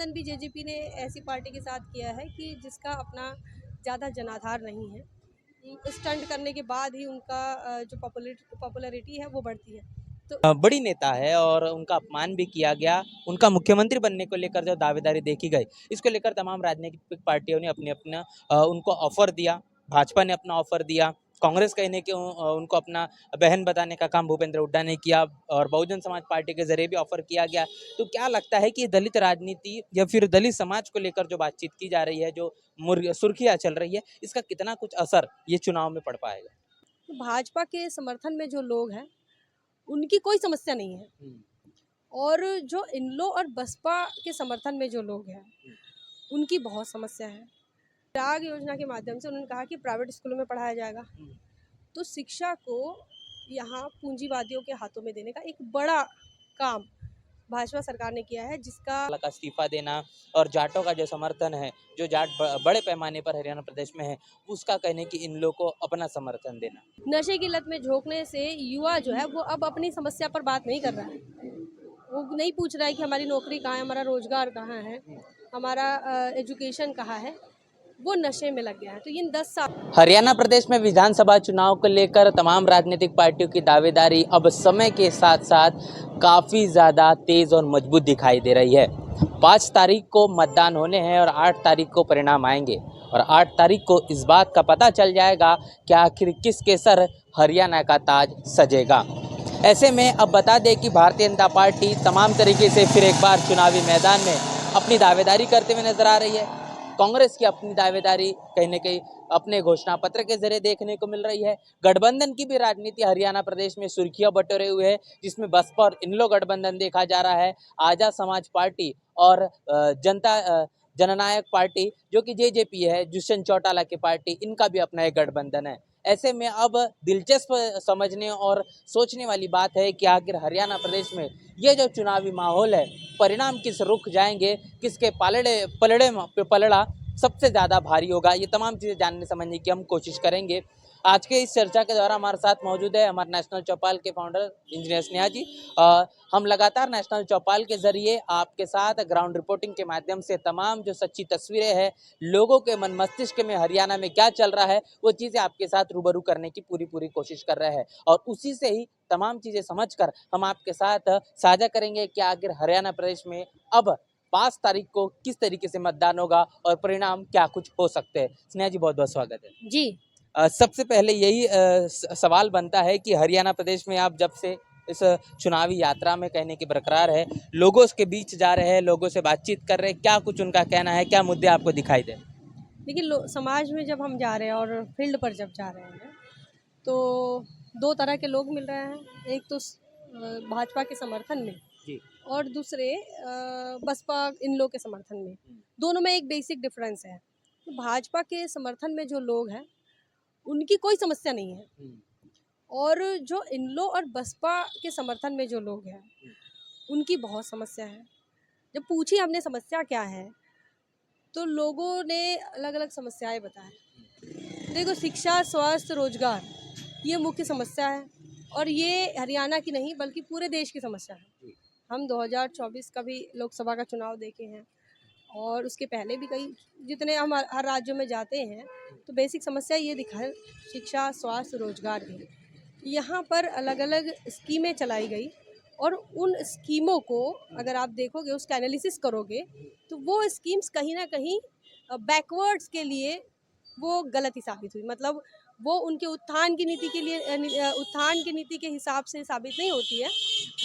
गठबंधन भी जेजेपी ने ऐसी पार्टी के साथ किया है कि जिसका अपना ज़्यादा जनाधार नहीं है। स्टंट करने के बाद ही उनका जो पॉपुलैरिटी है वो बढ़ती है। तो बड़ी नेता है और उनका अपमान भी किया गया। उनका मुख्यमंत्री बनने को लेकर जो दावेदारी देखी गई, इसको लेकर तमाम राजनीतिक पार्टियों ने अपने अपना उनको ऑफर दिया। भाजपा ने अपना ऑफर दिया, कांग्रेस कहने के उनको अपना बहन बताने का काम भूपेंद्र हुड्डा ने किया और बहुजन समाज पार्टी के जरिए भी ऑफर किया गया। तो क्या लगता है कि दलित राजनीति या फिर दलित समाज को लेकर जो बातचीत की जा रही है, जो सुर्खियां चल रही है, इसका कितना कुछ असर ये चुनाव में पड़ पाएगा? भाजपा के समर्थन में जो लोग हैं उनकी कोई समस्या नहीं है, और जो इनलो और बसपा के समर्थन में जो लोग हैं उनकी बहुत समस्या है। चिराग योजना के माध्यम से उन्होंने कहा कि प्राइवेट स्कूलों में पढ़ाया जाएगा, तो शिक्षा को यहाँ पूंजीवादियों के हाथों में देने का एक बड़ा काम भाजपा सरकार ने किया है, जिसका का इस्तीफा देना और जाटों का जो समर्थन है, जो जाट बड़े पैमाने पर हरियाणा प्रदेश में है, उसका कहने कि इन लोगों को अपना समर्थन देना। नशे की लत में झोंकने से युवा जो है वो अब अपनी समस्या पर बात नहीं कर रहा है। वो नहीं पूछ रहा है कि हमारी नौकरी कहाँ है, हमारा रोजगार कहाँ है, हमारा एजुकेशन कहाँ है। वो नशे में लग गया है। तो इन 10 साल हरियाणा प्रदेश में विधानसभा चुनाव को लेकर तमाम राजनीतिक पार्टियों की दावेदारी अब समय के साथ साथ काफ़ी ज़्यादा तेज़ और मजबूत दिखाई दे रही है। 5 तारीख को मतदान होने हैं और 8 तारीख को परिणाम आएंगे और 8 तारीख को इस बात का पता चल जाएगा कि आखिर किसके सर हरियाणा का ताज सजेगा। ऐसे में अब बता दें कि भारतीय जनता पार्टी तमाम तरीके से फिर एक बार चुनावी मैदान में अपनी दावेदारी करते हुए नजर आ रही है। कांग्रेस की अपनी दावेदारी कहीं न कहीं अपने घोषणा पत्र के जरिए देखने को मिल रही है। गठबंधन की भी राजनीति हरियाणा प्रदेश में सुर्खियां बटोरे हुए है, जिसमें बसपा और इनलो गठबंधन देखा जा रहा है। आजाद समाज पार्टी और जननायक पार्टी जो कि जेजेपी है, दुष्यंत चौटाला की पार्टी, इनका भी अपना एक गठबंधन है। ऐसे में अब दिलचस्प समझने और सोचने वाली बात है कि आखिर हरियाणा प्रदेश में ये जो चुनावी माहौल है, परिणाम किस रुख जाएंगे, किसके पलड़ा सबसे ज़्यादा भारी होगा, ये तमाम चीज़ें जानने समझने की हम कोशिश करेंगे। आज के इस चर्चा के दौरान हमारे साथ मौजूद है हमारे नेशनल चौपाल के फाउंडर इंजीनियर स्नेहा जी। हम लगातार नेशनल चौपाल के जरिए आपके साथ ग्राउंड रिपोर्टिंग के माध्यम से तमाम जो सच्ची तस्वीरें हैं, लोगों के मन मस्तिष्क में हरियाणा में क्या चल रहा है, वो चीज़ें आपके साथ रूबरू करने की पूरी कोशिश कर रहे हैं और उसी से ही तमाम चीज़ें समझकर हम आपके साथ साझा करेंगे कि आखिर हरियाणा प्रदेश में अब 5 तारीख को किस तरीके से मतदान होगा और परिणाम क्या कुछ हो सकते हैं। स्नेहा जी, बहुत बहुत स्वागत है जी। सबसे पहले यही सवाल बनता है कि हरियाणा प्रदेश में आप जब से इस चुनावी यात्रा में कहने की बरकरार है, लोगों के बीच जा रहे हैं, लोगों से बातचीत कर रहे हैं, क्या कुछ उनका कहना है, क्या मुद्दे आपको दिखाई दे? देखिए, समाज में जब हम जा रहे हैं और फील्ड पर जब जा रहे हैं तो 2 तरह के लोग मिल रहे हैं। एक तो भाजपा के समर्थन में जी। और दूसरे बसपा इन लोग के समर्थन में। दोनों में एक बेसिक डिफरेंस है। तो भाजपा के समर्थन में जो लोग हैं उनकी कोई समस्या नहीं है, और जो इनलो और बसपा के समर्थन में जो लोग हैं उनकी बहुत समस्या है। जब पूछी हमने समस्या क्या है, तो लोगों ने अलग अलग समस्याएं बताएं। देखो, शिक्षा, स्वास्थ्य, रोजगार, ये मुख्य समस्या है, और ये हरियाणा की नहीं बल्कि पूरे देश की समस्या है। हम 2024 का भी लोकसभा का चुनाव देखे हैं, और उसके पहले भी कई, जितने हम हर राज्यों में जाते हैं तो बेसिक समस्या ये दिखा है, शिक्षा, स्वास्थ्य, रोजगार की। यहाँ पर अलग अलग स्कीमें चलाई गई, और उन स्कीमों को अगर आप देखोगे, उसका एनालिसिस करोगे, तो वो स्कीम्स कहीं ना कहीं बैकवर्ड्स के लिए वो गलत ही साबित हुई। मतलब वो उनके उत्थान की नीति के लिए उत्थान की नीति के हिसाब से साबित नहीं होती है,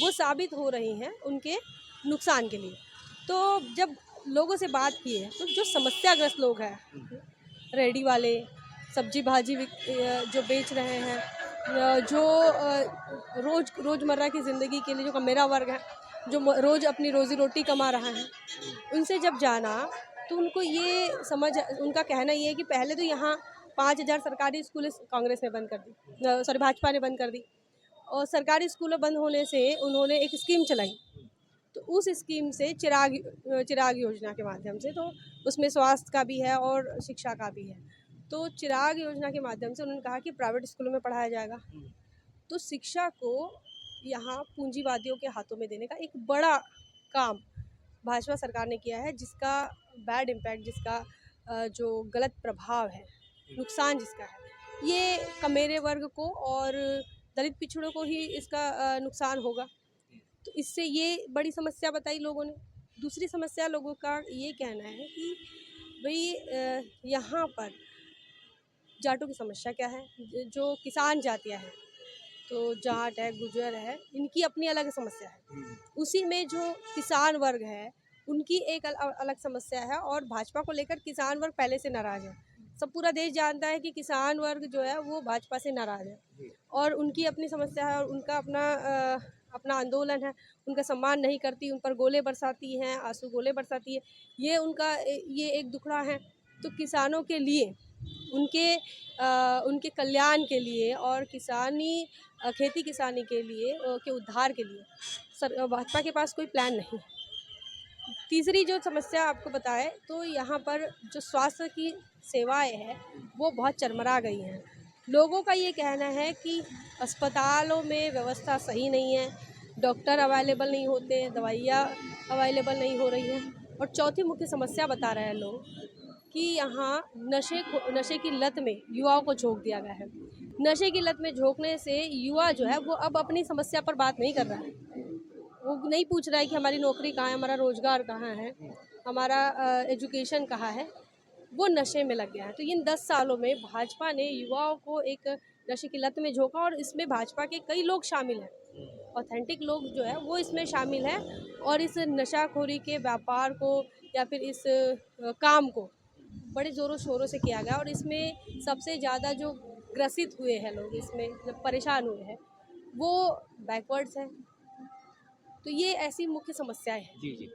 वो साबित हो रही हैं उनके नुकसान के लिए। तो जब लोगों से बात की है, तो जो समस्याग्रस्त लोग हैं, रेडी वाले, सब्जी भाजी जो बेच रहे हैं, जो रोज़मर्रा की ज़िंदगी के लिए जो मेरा वर्ग है, जो रोज़ अपनी रोज़ी रोटी कमा रहा है, उनसे जब जाना तो उनको ये समझ, उनका कहना ये है कि पहले तो यहाँ 5,000 सरकारी स्कूल कांग्रेस ने बंद कर दी, सॉरी भाजपा ने बंद कर दी, और सरकारी स्कूल बंद होने से उन्होंने एक स्कीम चलाई। तो उस स्कीम से चिराग योजना के माध्यम से, तो उसमें स्वास्थ्य का भी है और शिक्षा का भी है। तो चिराग योजना के माध्यम से उन्होंने कहा कि प्राइवेट स्कूलों में पढ़ाया जाएगा, तो शिक्षा को यहाँ पूंजीवादियों के हाथों में देने का एक बड़ा काम भाजपा सरकार ने किया है, जिसका बैड इम्पैक्ट, जिसका जो गलत प्रभाव है, नुकसान जिसका है, ये कमेरे वर्ग को और दलित पिछड़ों को ही इसका नुकसान होगा। तो इससे ये बड़ी समस्या बताई लोगों ने। दूसरी समस्या लोगों का ये कहना है कि भाई यहाँ पर जाटों की समस्या क्या है, जो किसान जातियाँ हैं, तो जाट है, गुजर है, इनकी अपनी अलग समस्या है। उसी में जो किसान वर्ग है, उनकी एक अलग समस्या है, और भाजपा को लेकर किसान वर्ग पहले से नाराज़ है। सब पूरा देश जानता है कि किसान वर्ग जो है वो भाजपा से नाराज़ है, और उनकी अपनी समस्या है, और उनका अपना आंदोलन है। उनका सम्मान नहीं करती, उन पर गोले बरसाती हैं, आंसू गोले बरसाती है। ये एक दुखड़ा है। तो किसानों के लिए, उनके कल्याण के लिए और खेती किसानी के लिए के उद्धार के लिए भाजपा के पास कोई प्लान नहीं। तीसरी जो समस्या आपको बताएं, तो यहाँ पर जो स्वास्थ्य की सेवाएं हैं वो बहुत चरमरा गई हैं। लोगों का ये कहना है कि अस्पतालों में व्यवस्था सही नहीं है, डॉक्टर अवेलेबल नहीं होते, दवाइयाँ अवेलेबल नहीं हो रही हैं। और चौथी मुख्य समस्या बता रहे हैं लोग कि यहाँ नशे की लत में युवाओं को झोंक दिया गया है। नशे की लत में झोंकने से युवा जो है वो अब अपनी समस्या पर बात नहीं कर रहा है। वो नहीं पूछ रहा है कि हमारी नौकरी कहाँ है, हमारा रोजगार कहाँ है, हमारा एजुकेशन कहाँ है। वो नशे में लग गया है। तो इन 10 सालों में भाजपा ने युवाओं को एक नशे की लत में झोंका, और इसमें भाजपा के कई लोग शामिल हैं, ऑथेंटिक लोग जो है वो इसमें शामिल हैं, और इस नशाखोरी के व्यापार को या फिर इस काम को बड़े ज़ोरों शोरों से किया गया। और इसमें सबसे ज़्यादा जो ग्रसित हुए हैं लोग, इसमें जब परेशान हुए हैं, वो बैकवर्ड्स हैं। तो ये ऐसी मुख्य समस्याएं हैं। जी जी।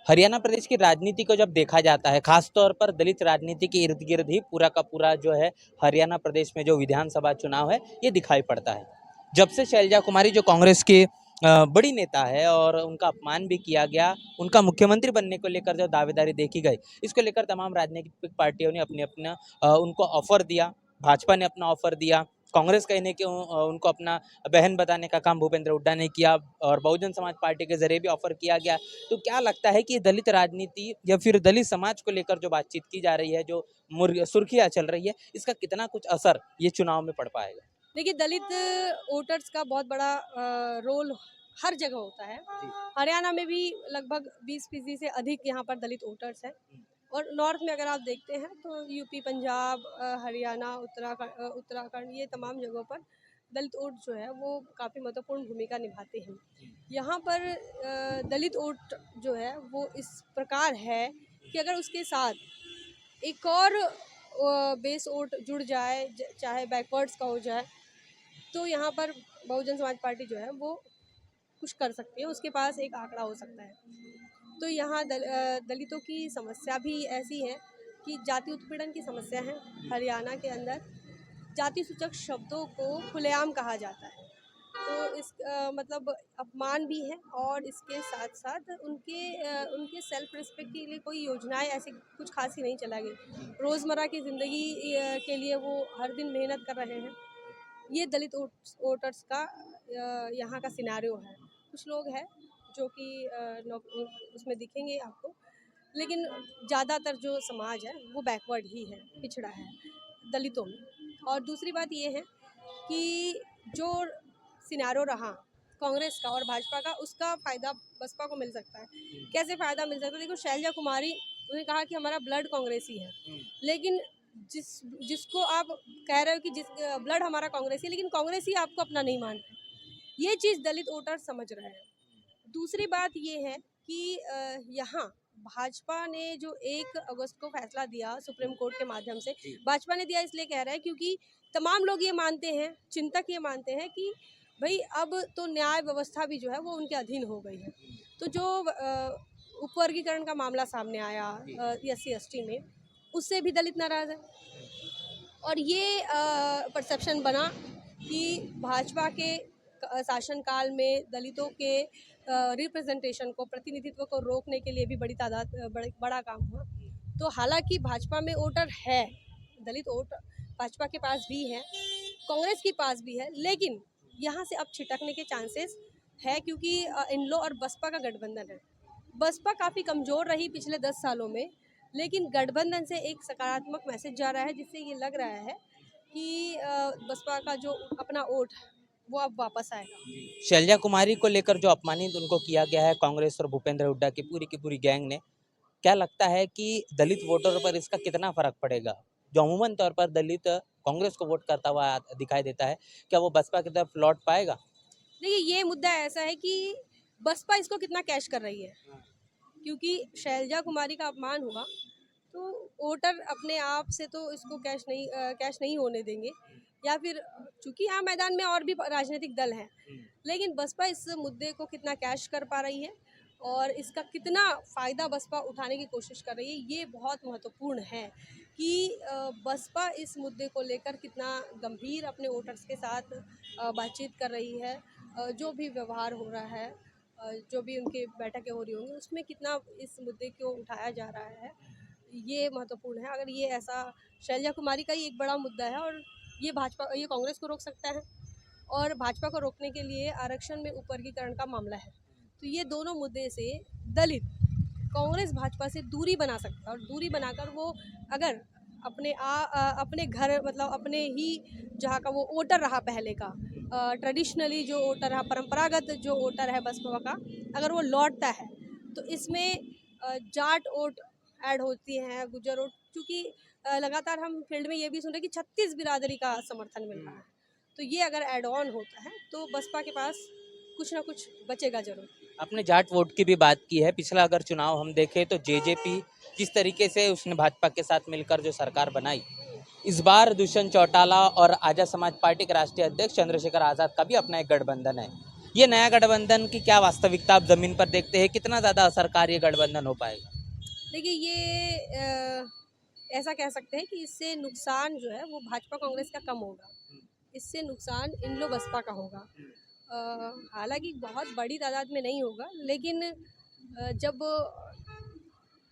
हरियाणा प्रदेश की राजनीति को जब देखा जाता है, खासतौर पर दलित राजनीति के इर्द गिर्द ही पूरा का पूरा जो है हरियाणा प्रदेश में जो विधानसभा चुनाव है ये दिखाई पड़ता है। जब से शैलजा कुमारी जो कांग्रेस के बड़ी नेता है और उनका अपमान भी किया गया, उनका मुख्यमंत्री बनने को लेकर जो दावेदारी देखी गई, इसको लेकर तमाम राजनीतिक पार्टियों ने अपने अपना उनको ऑफर दिया। भाजपा ने अपना ऑफर दिया, कांग्रेस कहने के उनको अपना बहन बताने का काम भूपेंद्र हुड्डा ने किया, और बहुजन समाज पार्टी के जरिए भी ऑफर किया गया। तो क्या लगता है कि दलित राजनीति या फिर दलित समाज को लेकर जो बातचीत की जा रही है, जो सुर्खियां चल रही है, इसका कितना कुछ असर ये चुनाव में पड़ पाएगा? देखिए, दलित वोटर्स का बहुत बड़ा रोल हर जगह होता है। हरियाणा में भी लगभग 20% से अधिक यहाँ पर दलित वोटर्स हैं। और नॉर्थ में अगर आप देखते हैं तो यूपी, पंजाब, हरियाणा, उत्तराखंड, ये तमाम जगहों पर दलित वोट जो है वो काफ़ी महत्वपूर्ण भूमिका निभाते हैं। यहाँ पर दलित वोट जो है वो इस प्रकार है कि अगर उसके साथ एक और बेस वोट जुड़ जाए, चाहे बैकवर्ड्स का हो जाए, तो यहाँ पर बहुजन समाज पार्टी जो है वो कुछ कर सकती है, उसके पास एक आंकड़ा हो सकता है। तो यहाँ दलितों की समस्या भी ऐसी है कि जाति उत्पीड़न की समस्या है। हरियाणा के अंदर जाति सूचक शब्दों को खुलेआम कहा जाता है। तो इस मतलब अपमान भी है, और इसके साथ साथ उनके सेल्फ रिस्पेक्ट के लिए कोई योजनाएं ऐसी कुछ खासी नहीं चला गई। रोज़मर्रा की ज़िंदगी के लिए वो हर दिन मेहनत कर रहे हैं। ये दलित वोटर्स का यहाँ का सिनेरियो है। कुछ लोग हैं जो कि उसमें दिखेंगे आपको, लेकिन ज़्यादातर जो समाज है वो बैकवर्ड ही है, पिछड़ा है दलितों में। और दूसरी बात ये है कि जो सिनेरियो रहा कांग्रेस का और भाजपा का, उसका फ़ायदा बसपा को मिल सकता है। कैसे फ़ायदा मिल सकता है? देखो, शैलजा कुमारी उन्होंने कहा कि हमारा ब्लड कांग्रेसी है, लेकिन जिसको आप कह रहे हो कि जिस ब्लड हमारा कांग्रेसी, लेकिन कांग्रेसी आपको अपना नहीं मान रहे। ये चीज़ दलित वोटर समझ रहे हैं। दूसरी बात ये है कि यहाँ भाजपा ने जो 1 अगस्त को फैसला दिया सुप्रीम कोर्ट के माध्यम से, भाजपा ने दिया इसलिए कह रहा है क्योंकि तमाम लोग ये मानते हैं, चिंतक ये मानते हैं कि भाई अब तो न्याय व्यवस्था भी जो है वो उनके अधीन हो गई है। तो जो उपवर्गीकरण का मामला सामने आया SC/ST में, उससे भी दलित नाराज़ है। और ये परसेप्शन बना कि भाजपा के शासनकाल में दलितों के रिप्रेजेंटेशन को, प्रतिनिधित्व को रोकने के लिए भी बड़ा काम हुआ। तो हालांकि भाजपा में वोटर है, दलित वोटर भाजपा के पास भी है, कांग्रेस के पास भी है, लेकिन यहाँ से अब छिटकने के चांसेस है, क्योंकि इन लो और बसपा का गठबंधन है। बसपा काफ़ी कमज़ोर रही पिछले 10 सालों में, लेकिन गठबंधन से एक सकारात्मक मैसेज जा रहा है, जिससे ये लग रहा है कि बसपा का जो अपना वोट है वो अब वापस आएगा। शैलजा कुमारी को लेकर जो अपमानित उनको किया गया है कांग्रेस और भूपेंद्र हुड्डा की पूरी गैंग ने, क्या लगता है कि दलित वोटरों पर इसका कितना फर्क पड़ेगा? जो अमूमन तौर पर दलित कांग्रेस को वोट करता हुआ दिखाई देता है, क्या वो बसपा की तरफ लौट पाएगा? देखिए, ये मुद्दा ऐसा है कि बसपा इसको कितना कैश कर रही है, क्योंकि शैलजा कुमारी का अपमान हुआ तो वोटर अपने आप से तो इसको कैश नहीं होने देंगे, या फिर चूंकि यहाँ मैदान में और भी राजनीतिक दल हैं, लेकिन बसपा इस मुद्दे को कितना कैश कर पा रही है और इसका कितना फ़ायदा बसपा उठाने की कोशिश कर रही है, ये बहुत महत्वपूर्ण है कि बसपा इस मुद्दे को लेकर कितना गंभीर अपने वोटर्स के साथ बातचीत कर रही है। जो भी व्यवहार हो रहा है, जो भी उनकी बैठकें हो रही होंगी, उसमें कितना इस मुद्दे को उठाया जा रहा है, ये महत्वपूर्ण है। अगर ये ऐसा शैलजा कुमारी का ही एक बड़ा मुद्दा है और ये कांग्रेस को रोक सकता है, और भाजपा को रोकने के लिए आरक्षण में उपवर्गीकरण का मामला है। तो ये दोनों मुद्दे से दलित कांग्रेस भाजपा से दूरी बना सकता है, और दूरी बनाकर वो अगर अपने घर, मतलब अपने ही जहाँ का वो वोटर रहा पहले का, ट्रेडिशनली जो वोटर रहा, परंपरागत जो वोटर है बसपा का, अगर वो लौटता है तो इसमें जाट वोट ऐड होती हैं, गुजर वोट, क्योंकि लगातार हम फील्ड में ये भी सुन रहे हैं कि 36 बिरादरी का समर्थन मिल रहा है। तो ये अगर ऐड ऑन होता है तो बसपा के पास कुछ ना कुछ बचेगा जरूर। आपने जाट वोट की भी बात की है। पिछला अगर चुनाव हम देखें तो जेजेपी जिस तरीके से उसने भाजपा के साथ मिलकर जो सरकार बनाई, इस बार दुष्यंत चौटाला और आजाद समाज पार्टी के राष्ट्रीय अध्यक्ष चंद्रशेखर आजाद का भी अपना एक गठबंधन है। ये नया गठबंधन की क्या वास्तविकता आप जमीन पर देखते हैं? कितना ज्यादा असरकारी ये गठबंधन हो पाएगा? देखिए, ये ऐसा कह सकते हैं कि इससे नुकसान जो है वो भाजपा कांग्रेस का कम होगा, इससे नुकसान इन लोग बसपा का होगा। हालांकि बहुत बड़ी तादाद में नहीं होगा, लेकिन जब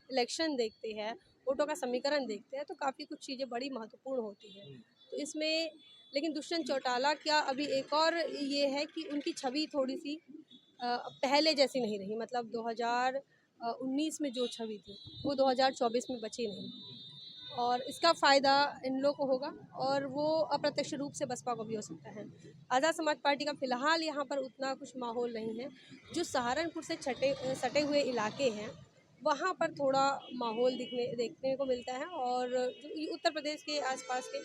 इलेक्शन देखते हैं, वोटों का समीकरण देखते हैं, तो काफ़ी कुछ चीज़ें बड़ी महत्वपूर्ण होती हैं। तो इसमें लेकिन दुष्यंत चौटाला क्या अभी एक और ये है कि उनकी छवि थोड़ी सी पहले जैसी नहीं रही, मतलब 2019 में जो छवि थी वो 2024 में बची नहीं, और इसका फ़ायदा इन लोगों को होगा और वो अप्रत्यक्ष रूप से बसपा को भी हो सकता है। आज़ाद समाज पार्टी का फ़िलहाल यहाँ पर उतना कुछ माहौल नहीं है। जो सहारनपुर से सटे हुए इलाके हैं, वहाँ पर थोड़ा माहौल देखने को मिलता है, और जो ये उत्तर प्रदेश के आसपास के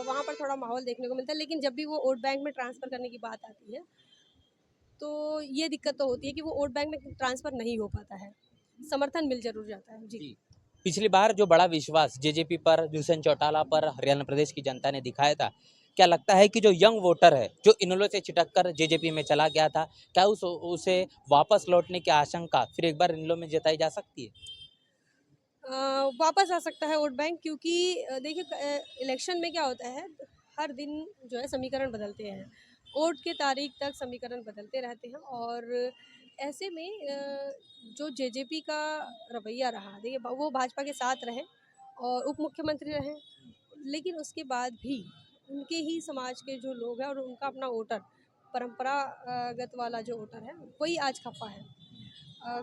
वहाँ पर थोड़ा माहौल देखने को मिलता है। लेकिन जब भी वो वोट बैंक में ट्रांसफ़र करने की बात आती है, तो ये दिक्कत तो होती है कि वो वोट बैंक में ट्रांसफ़र नहीं हो पाता है, समर्थन मिल ज़रूर जाता है। जी। पिछली बार जो बड़ा विश्वास जेजेपी पर, दुष्यंत चौटाला पर हरियाणा प्रदेश की जनता ने दिखाया था, क्या लगता है कि जो यंग वोटर है जो इन्होंने से छिटक कर जेजेपी में चला गया था, क्या उसे वापस लौटने की आशंका फिर एक बार इन लोगों में जताई जा सकती है? वापस आ सकता है वोट बैंक, क्योंकि देखिए, इलेक्शन में क्या होता है, हर दिन जो है समीकरण बदलते हैं, वोट के तारीख तक समीकरण बदलते रहते हैं, और ऐसे में जो जेजेपी का रवैया रहा, देखिए वो भाजपा के साथ रहे और उप मुख्यमंत्री रहे, लेकिन उसके बाद भी उनके ही समाज के जो लोग हैं और उनका अपना वोटर, परंपरागत वाला जो वोटर है, वही आज खफा है।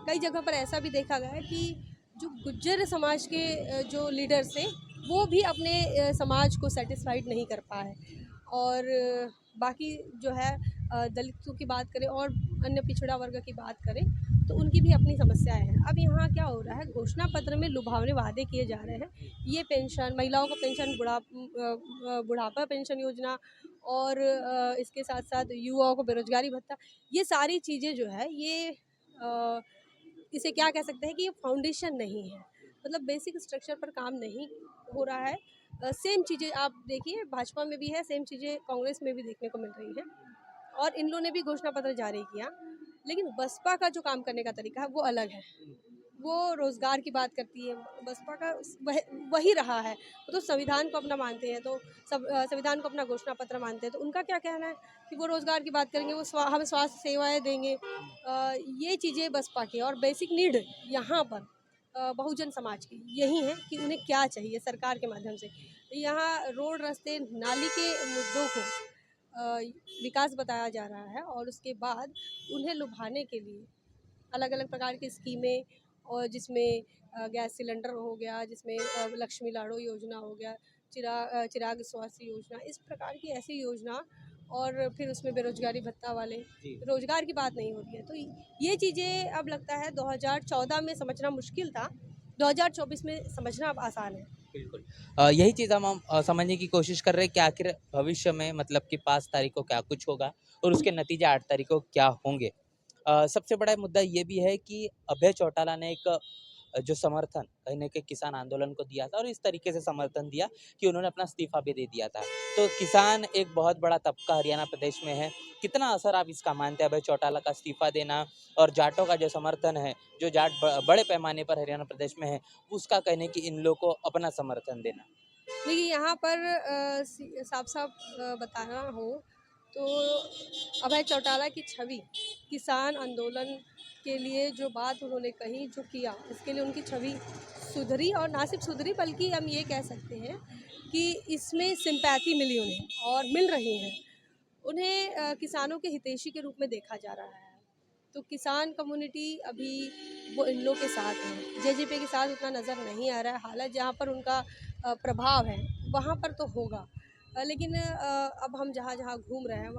कई जगह पर ऐसा भी देखा गया है कि जो गुज्जर समाज के जो लीडर्स थे, वो भी अपने समाज को सेटिस्फाइड नहीं कर पाए, और बाकी जो है दलितों की बात करें और अन्य पिछड़ा वर्ग की बात करें, तो उनकी भी अपनी समस्याएं हैं। अब यहाँ क्या हो रहा है, घोषणा पत्र में लुभावने वादे किए जा रहे हैं। ये पेंशन, महिलाओं को पेंशन, बुढ़ापा पेंशन योजना, और इसके साथ साथ युवाओं को बेरोजगारी भत्ता, ये सारी चीज़ें जो है, ये इसे क्या कह सकते हैं कि ये फाउंडेशन नहीं है, मतलब बेसिक स्ट्रक्चर पर काम नहीं हो रहा है। सेम चीज़ें आप देखिए भाजपा में भी है, सेम चीज़ें कांग्रेस में भी देखने को मिल रही है, और इन लोगों ने भी घोषणा पत्र जारी किया, लेकिन बसपा का जो काम करने का तरीका है वो अलग है। वो रोज़गार की बात करती है, बसपा का वही रहा है। वो तो संविधान को अपना मानते हैं, तो संविधान को अपना घोषणा पत्र मानते हैं, तो उनका क्या कहना है कि वो रोज़गार की बात करेंगे, वो हमें स्वास्थ्य सेवाएं देंगे। ये चीज़ें बसपा की, और बेसिक नीड यहाँ पर बहुजन समाज की यही है कि उन्हें क्या चाहिए सरकार के माध्यम से। यहाँ रोड, रास्ते, नाली के मुद्दों को अ, विकास बताया जा रहा है, और उसके बाद उन्हें लुभाने के लिए अलग अलग प्रकार की स्कीमें, और जिसमें गैस सिलेंडर हो गया, जिसमें लक्ष्मी लाड़ो योजना हो गया, चिराग स्वास्थ्य योजना, इस प्रकार की ऐसी योजना, और फिर उसमें बेरोजगारी भत्ता वाले, रोजगार की बात नहीं हो रही है। तो ये चीज़ें अब लगता है 2014 में समझना मुश्किल था, 2024 में समझना अब आसान है। बिल्कुल। यही चीज़ हम समझने की कोशिश कर रहे हैं कि आखिर भविष्य में मतलब कि 5 तारीख को क्या कुछ होगा और उसके नतीजे 8 तारीख को क्या होंगे। सबसे बड़ा मुद्दा ये भी है कि अभय चौटाला ने एक जो समर्थन कहीं न कहीं किसान आंदोलन को दिया था और इस तरीके से समर्थन दिया कि उन्होंने अपना इस्तीफ़ा भी दे दिया था। तो किसान एक बहुत बड़ा तबका हरियाणा प्रदेश में है। कितना असर आप इसका मानते हैं अभय चौटाला का इस्तीफ़ा देना और जाटों का जो समर्थन है, जो जाट बड़े पैमाने पर हरियाणा प्रदेश में है, उसका कहने कि इन लोग को अपना समर्थन देना? देखिए यहाँ पर साफ-साफ बताना हो तो अभय चौटाला की छवि, किसान आंदोलन के लिए जो बात उन्होंने कही, जो किया, इसके लिए उनकी छवि सुधरी, और ना सिर्फ सुधरी बल्कि हम ये कह सकते हैं कि इसमें सिंपैथी मिली उन्हें और मिल रही है। उन्हें किसानों के हितैषी के रूप में देखा जा रहा है। तो किसान कम्युनिटी अभी वो इन लोग के साथ है, जेजेपी के साथ उतना नज़र नहीं आ रहा है। हालांकि जहाँ पर उनका प्रभाव है वहाँ पर तो होगा, लेकिन अब हम जहाँ जहाँ घूम रहे हैं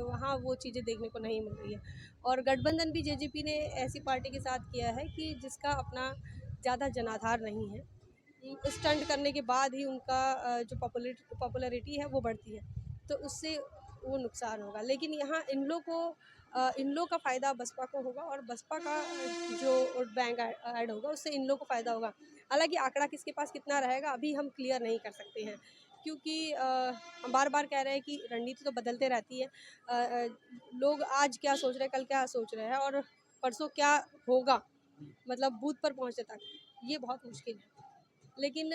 वहाँ वो चीज़ें देखने को नहीं मिल रही है। और गठबंधन भी जेजेपी ने ऐसी पार्टी के साथ किया है कि जिसका अपना ज़्यादा जनाधार नहीं है। स्टंट करने के बाद ही उनका जो पॉपुलैरिटी है वो बढ़ती है, तो उससे वो नुकसान होगा। लेकिन यहाँ इन लोग का फ़ायदा बसपा को होगा, और बसपा का जो वोट बैंक ऐड होगा उससे इन लोग को फ़ायदा होगा। हालांकि आंकड़ा किसके पास कितना रहेगा अभी हम क्लियर नहीं कर सकते हैं, क्योंकि हम बार बार कह रहे हैं कि रणनीति तो बदलते रहती है। लोग आज क्या सोच रहे हैं, कल क्या सोच रहे हैं, और परसों क्या होगा, मतलब बूथ पर पहुँचने तक ये बहुत मुश्किल है। लेकिन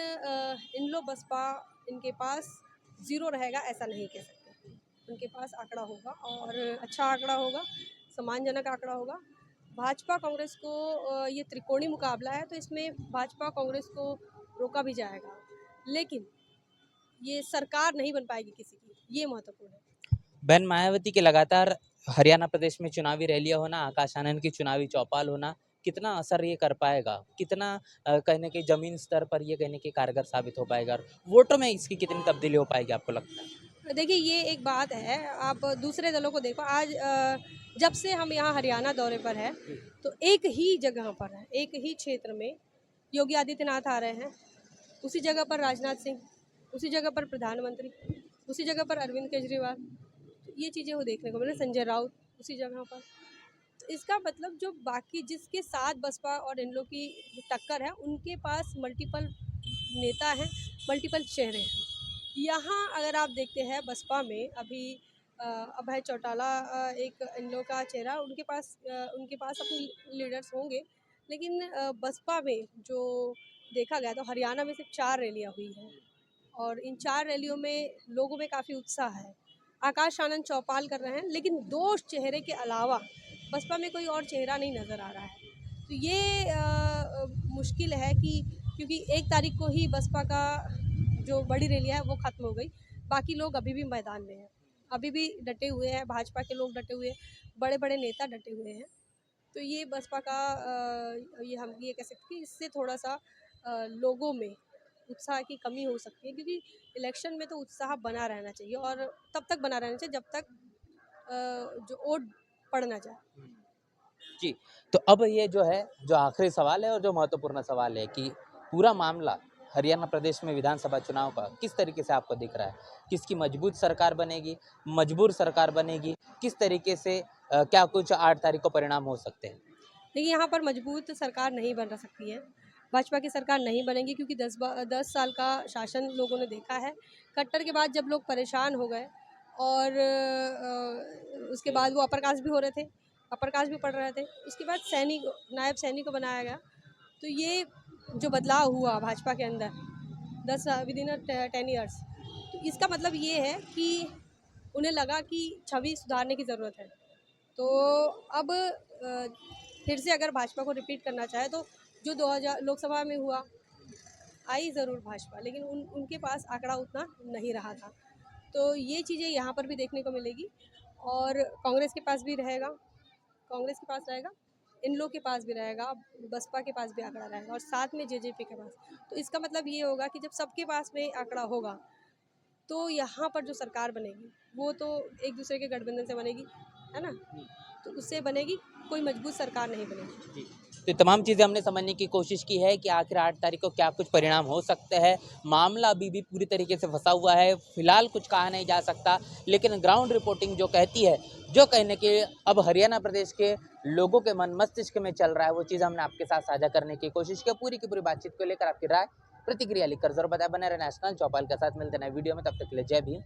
इन लोग बसपा, इनके पास ज़ीरो रहेगा ऐसा नहीं कह सकते। उनके पास आंकड़ा होगा, और अच्छा आंकड़ा होगा, सम्मानजनक आंकड़ा होगा। भाजपा कांग्रेस को ये त्रिकोणीय मुकाबला है, तो इसमें भाजपा कांग्रेस को रोका भी जाएगा, लेकिन ये सरकार नहीं बन पाएगी किसी की, ये महत्वपूर्ण है। बहन मायावती के लगातार हरियाणा प्रदेश में चुनावी रैलियाँ होना, आकाश आनंद की चुनावी चौपाल होना, कितना असर ये कर पाएगा? कितना कहीं न कहीं ज़मीन स्तर पर ये कहीं न कहीं कारगर साबित हो पाएगा और वोटों में इसकी कितनी तब्दीली हो पाएगी आपको लगता है? देखिए ये एक बात है, आप दूसरे दलों को देखो, आज जब से हम यहाँ हरियाणा दौरे पर है, तो एक ही जगह पर है, एक ही क्षेत्र में योगी आदित्यनाथ आ रहे हैं, उसी जगह पर राजनाथ सिंह, उसी जगह पर प्रधानमंत्री, उसी जगह पर अरविंद केजरीवाल, तो ये चीज़ें वो देखने को मिल रही, संजय राउत उसी जगह पर। तो इसका मतलब जो बाकी जिसके साथ बसपा और इन लोग की जो टक्कर है, उनके पास मल्टीपल नेता हैं, मल्टीपल चेहरे हैं। यहाँ अगर आप देखते हैं बसपा में अभी अभय चौटाला एक इन लोग का चेहरा, उनके पास अपने लीडर्स होंगे, लेकिन बसपा में जो देखा गया तो हरियाणा में सिर्फ 4 रैलियाँ हुई हैं, और इन 4 रैलियों में लोगों में काफ़ी उत्साह है। आकाश आनंद चौपाल कर रहे हैं, लेकिन 2 चेहरे के अलावा बसपा में कोई और चेहरा नहीं नज़र आ रहा है। तो ये मुश्किल है कि, क्योंकि 1 तारीख को ही बसपा का जो बड़ी रैलियाँ है वो ख़त्म हो गई, बाकी लोग अभी भी मैदान में हैं, अभी भी डटे हुए हैं, भाजपा के लोग डटे हुए हैं, बड़े-बड़े नेता डटे हुए हैं। तो ये बसपा का ये हम ये कह सकते हैं कि इससे थोड़ा-सा लोगों में उत्साह की कमी हो सकती है, क्योंकि इलेक्शन में तो उत्साह बना रहना चाहिए, और तब तक बना रहना चाहिए जब तक जो वोट पड़ ना जाए। जी, तो अब ये जो है, जो आखिरी सवाल है और जो महत्वपूर्ण सवाल है कि पूरा मामला हरियाणा प्रदेश में विधानसभा चुनाव का किस तरीके से आपको दिख रहा है? किसकी मजबूत सरकार बनेगी, मजबूर सरकार बनेगी? किस तरीके से क्या कुछ 8 तारीख को परिणाम हो सकते हैं? देखिए यहाँ पर मजबूत सरकार नहीं बन सकती है, भाजपा की सरकार नहीं बनेगी, क्योंकि 10 साल का शासन लोगों ने देखा है। कट्टर के बाद जब लोग परेशान हो गए, और उसके बाद वो अपर कास्ट भी हो रहे थे, अपर कास्ट भी पढ़ रहे थे, उसके बाद नायब सैनिक को बनाया गया। तो ये जो बदलाव हुआ भाजपा के अंदर 10 10 ईयर्स, तो इसका मतलब ये है कि उन्हें लगा कि छवि सुधारने की ज़रूरत है। तो अब फिर से अगर भाजपा को रिपीट करना चाहे तो जो 2000 लोकसभा में हुआ, आई ज़रूर भाजपा, लेकिन उनके पास आंकड़ा उतना नहीं रहा था। तो ये चीज़ें यहाँ पर भी देखने को मिलेगी, और कांग्रेस के पास भी रहेगा, कांग्रेस के पास रहेगा। इन लोग के पास भी रहेगा, बसपा के पास भी आंकड़ा रहेगा और साथ में जेजेपी के पास। तो इसका मतलब ये होगा कि जब सबके पास में आंकड़ा होगा तो यहाँ पर जो सरकार बनेगी वो तो एक दूसरे के गठबंधन से बनेगी, है ना। तो उससे बनेगी, कोई मजबूत सरकार नहीं बनेगी। तो ये तमाम चीज़ें हमने समझने की कोशिश की है कि आखिर 8 तारीख को क्या कुछ परिणाम हो सकते हैं। मामला अभी भी पूरी तरीके से फंसा हुआ है, फिलहाल कुछ कहा नहीं जा सकता, लेकिन ग्राउंड रिपोर्टिंग जो कहती है, जो कहने के अब हरियाणा प्रदेश के लोगों के मन मस्तिष्क में चल रहा है, वो चीज़ हमने आपके साथ साझा करने की कोशिश की। पूरी की पूरी बातचीत को लेकर आपकी राय प्रतिक्रिया लिखकर जरूर बताएं। बने रहे नेशनल चौपाल के साथ, मिलते नए वीडियो में, तब तक के लिए जय भीम।